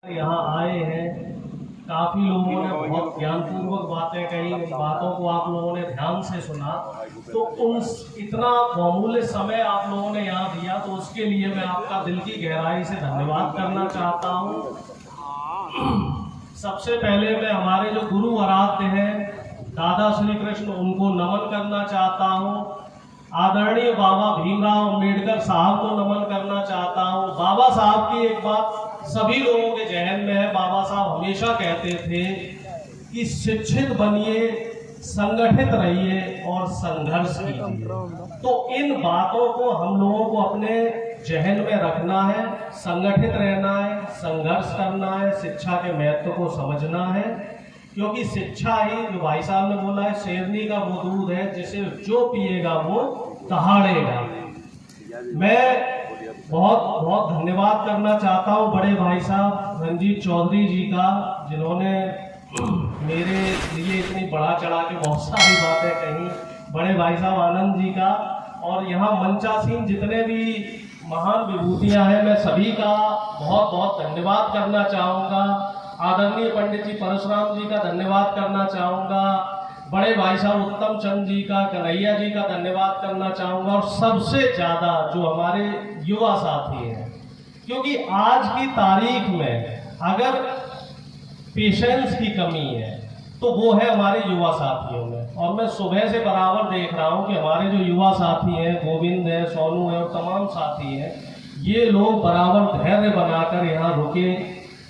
यहाँ आए हैं, काफी लोगों ने बहुत ज्ञानपूर्वक बातें कही, उन बातों को आप लोगों ने ध्यान से सुना, तो उन इतना बहुमूल्य समय आप लोगों ने यहाँ दिया, तो उसके लिए मैं आपका दिल की गहराई से धन्यवाद करना चाहता हूँ। सबसे पहले मैं हमारे जो गुरु आराध्य हैं दादा श्री कृष्ण, उनको नमन करना चाहता हूँ। आदरणीय बाबा भीमराव अंबेडकर साहब को नमन करना चाहता हूँ। बाबा साहब की एक बात सभी लोगों के जहन में है, बाबा साहब हमेशा कहते थे कि शिक्षित बनिए, संगठित रहिए और संघर्ष कीजिए। तो इन बातों को हम लोगों को अपने जहन में रखना है, संगठित रहना है, संघर्ष करना है, शिक्षा के महत्व को समझना है, क्योंकि शिक्षा ही, जो भाई साहब ने बोला है, शेरनी का वो दूध है जिसे जो पिएगा वो दहाड़ेगा। मैं बहुत बहुत धन्यवाद करना चाहता हूँ बड़े भाई साहब रंजीत चौधरी जी का, जिन्होंने मेरे लिए इतनी बढ़ा चढ़ा के बहुत सारी बातें कही। बड़े भाई साहब आनंद जी का, और यहाँ मंचासीन जितने भी महान विभूतियाँ हैं, मैं सभी का बहुत बहुत धन्यवाद करना चाहूँगा। आदरणीय पंडित जी परशुराम जी का धन्यवाद करना चाहूँगा। बड़े भाई साहब उत्तम चंद जी का, कन्हैया जी का धन्यवाद करना चाहूँगा, और सबसे ज़्यादा जो हमारे युवा साथी हैं, क्योंकि आज की तारीख में अगर पेशेंस की कमी है तो वो है हमारे युवा साथियों में। और मैं सुबह से बराबर देख रहा हूँ कि हमारे जो युवा साथी हैं, गोविंद है, सोनू है और तमाम साथी हैं, ये लोग बराबर धैर्य बनाकर यहाँ रुके,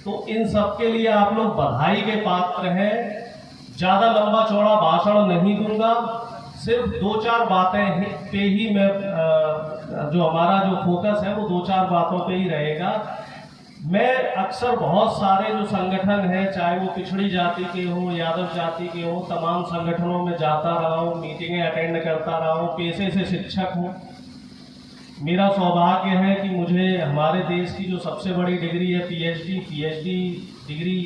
तो इन सब के लिए आप लोग बधाई के पात्र हैं। ज़्यादा लंबा चौड़ा भाषण नहीं दूंगा, सिर्फ दो चार बातें पे ही मैं जो हमारा जो फोकस है वो दो चार बातों पे ही रहेगा। मैं अक्सर बहुत सारे जो संगठन हैं, चाहे वो पिछड़ी जाति के हो, यादव जाति के हो, तमाम संगठनों में जाता रहा हूँ, मीटिंगें अटेंड करता रहा हूँ, पेशे से शिक्षक हूँ। मेरा सौभाग्य है कि मुझे हमारे देश की जो सबसे बड़ी डिग्री है पीएचडी डिग्री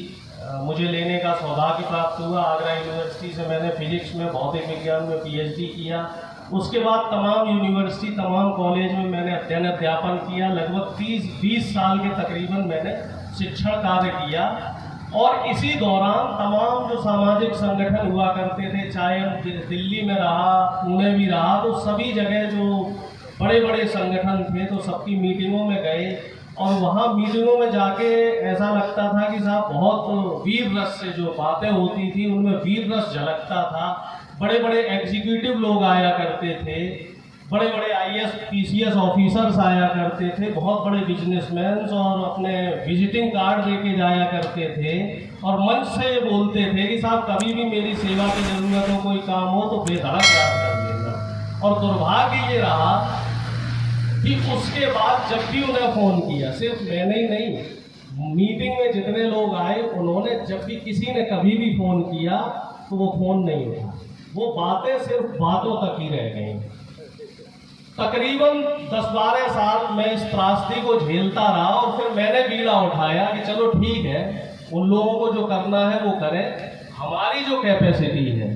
मुझे लेने का सौभाग्य प्राप्त हुआ। आगरा यूनिवर्सिटी से मैंने फिजिक्स में, भौतिक विज्ञान में पीएचडी किया। उसके बाद तमाम यूनिवर्सिटी, तमाम कॉलेज में मैंने अध्ययन अध्यापन किया। लगभग 30-20 साल के तकरीबन मैंने शिक्षण कार्य किया, और इसी दौरान तमाम जो सामाजिक संगठन हुआ करते थे, चाहे दिल्ली में रहा, पुणे भी रहा, तो सभी जगह जो बड़े बड़े संगठन थे तो सबकी मीटिंगों में गए, और वहाँ मीटिंगों में जाके ऐसा लगता था कि साहब बहुत वीर रस से जो बातें होती थी उनमें वीर रस झलकता था। बड़े बड़े एग्जीक्यूटिव लोग आया करते थे, बड़े बड़े आईएएस पीसीएस ऑफिसर्स आया करते थे, बहुत बड़े बिजनेसमैन, और अपने विजिटिंग कार्ड लेके जाया करते थे, और मंच से बोलते थे कि साहब कभी भी मेरी सेवा की जरूरत हो, कोई काम हो तो बेधड़क याद कर लेना। और दुर्भाग्य ये रहा कि उसके बाद जब भी उन्हें फ़ोन किया, सिर्फ मैंने ही नहीं, मीटिंग में जितने लोग आए उन्होंने जब भी किसी ने कभी भी फ़ोन किया तो वो फ़ोन नहीं उठा, वो बातें सिर्फ बातों तक ही रह गई। तकरीबन 10-12 साल मैं इस त्रासदी को झेलता रहा, और फिर मैंने बीड़ा उठाया कि चलो ठीक है, उन लोगों को जो करना है वो करें, हमारी जो कैपेसिटी है,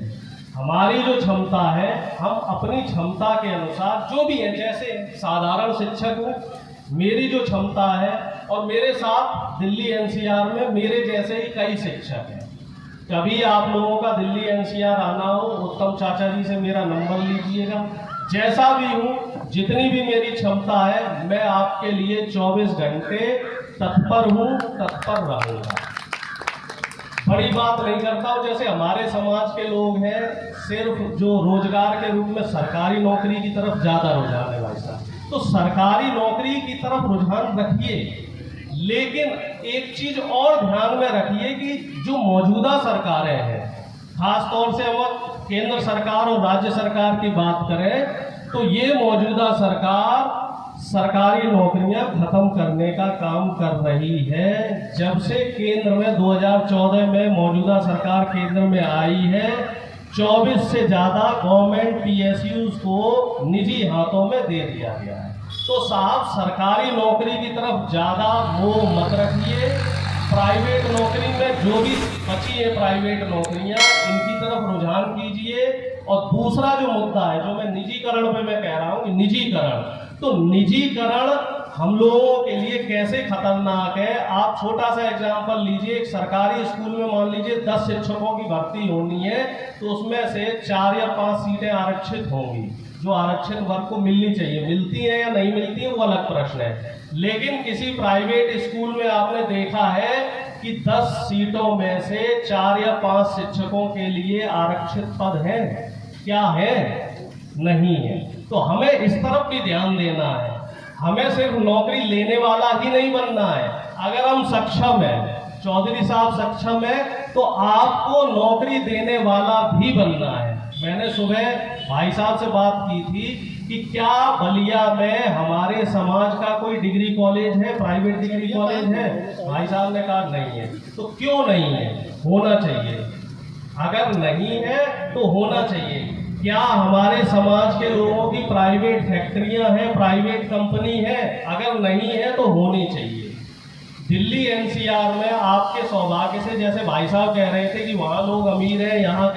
हमारी जो क्षमता है, हम अपनी क्षमता के अनुसार जो भी है, जैसे साधारण शिक्षक हूँ, मेरी जो क्षमता है, और मेरे साथ दिल्ली एनसीआर में मेरे जैसे ही कई शिक्षक हैं। कभी आप लोगों का दिल्ली एनसीआर आना हो, उत्तम चाचा जी से मेरा नंबर लीजिएगा। जैसा भी हूँ, जितनी भी मेरी क्षमता है, मैं आपके लिए 24 घंटे तत्पर हूँ, तत्पर रहूँगा। बड़ी बात नहीं करता हूँ, जैसे हमारे समाज के लोग हैं, सिर्फ जो रोजगार के रूप में सरकारी नौकरी की तरफ ज़्यादा रुझान है भाई साहब, तो सरकारी नौकरी की तरफ रुझान रखिए, लेकिन एक चीज़ और ध्यान में रखिए कि जो मौजूदा सरकारें हैं, खास तौर से हम केंद्र सरकार और राज्य सरकार की बात करें, तो ये मौजूदा सरकार सरकारी नौकरियां खत्म करने का काम कर रही है। जब से केंद्र में 2014 में मौजूदा सरकार केंद्र में आई है, 24 से ज़्यादा गवर्नमेंट पीएसयूज को निजी हाथों में दे दिया गया है। तो साहब, सरकारी नौकरी की तरफ ज़्यादा मोह मत रखिए, प्राइवेट नौकरी में जो भी बची है प्राइवेट नौकरियां, इनकी तरफ रुझान कीजिए। और दूसरा जो मुद्दा है, जो मैं निजीकरण पे मैं कह रहा हूँ कि निजीकरण, तो निजीकरण हम लोगों के लिए कैसे खतरनाक है। आप छोटा सा एग्जाम्पल लीजिए, एक सरकारी स्कूल में मान लीजिए 10 शिक्षकों की भर्ती होनी है, तो उसमें से 4 या 5 सीटें आरक्षित होंगी, जो आरक्षित वर्ग को मिलनी चाहिए। मिलती है या नहीं मिलती है वो अलग प्रश्न है। लेकिन किसी प्राइवेट स्कूल में आपने देखा है कि 10 सीटों में से 4 या 5 शिक्षकों के लिए आरक्षित पद है? क्या है? नहीं है। तो हमें इस तरफ भी ध्यान देना है। हमें सिर्फ नौकरी लेने वाला ही नहीं बनना है। अगर हम सक्षम हैं, चौधरी साहब सक्षम है, तो आपको नौकरी देने वाला भी बनना है। मैंने सुबह भाई साहब से बात की थी कि क्या बलिया में हमारे समाज का कोई डिग्री कॉलेज है, प्राइवेट डिग्री कॉलेज है? भाई साहब ने कहा नहीं है। तो क्यों नहीं है? होना चाहिए। अगर नहीं है तो होना चाहिए। क्या हमारे समाज के लोगों की प्राइवेट फैक्ट्रियां हैं, प्राइवेट कंपनी है? अगर नहीं है तो होनी चाहिए। दिल्ली एनसीआर में आपके सौभाग्य से, जैसे भाई साहब कह रहे थे कि वहाँ लोग अमीर हैं, यहाँ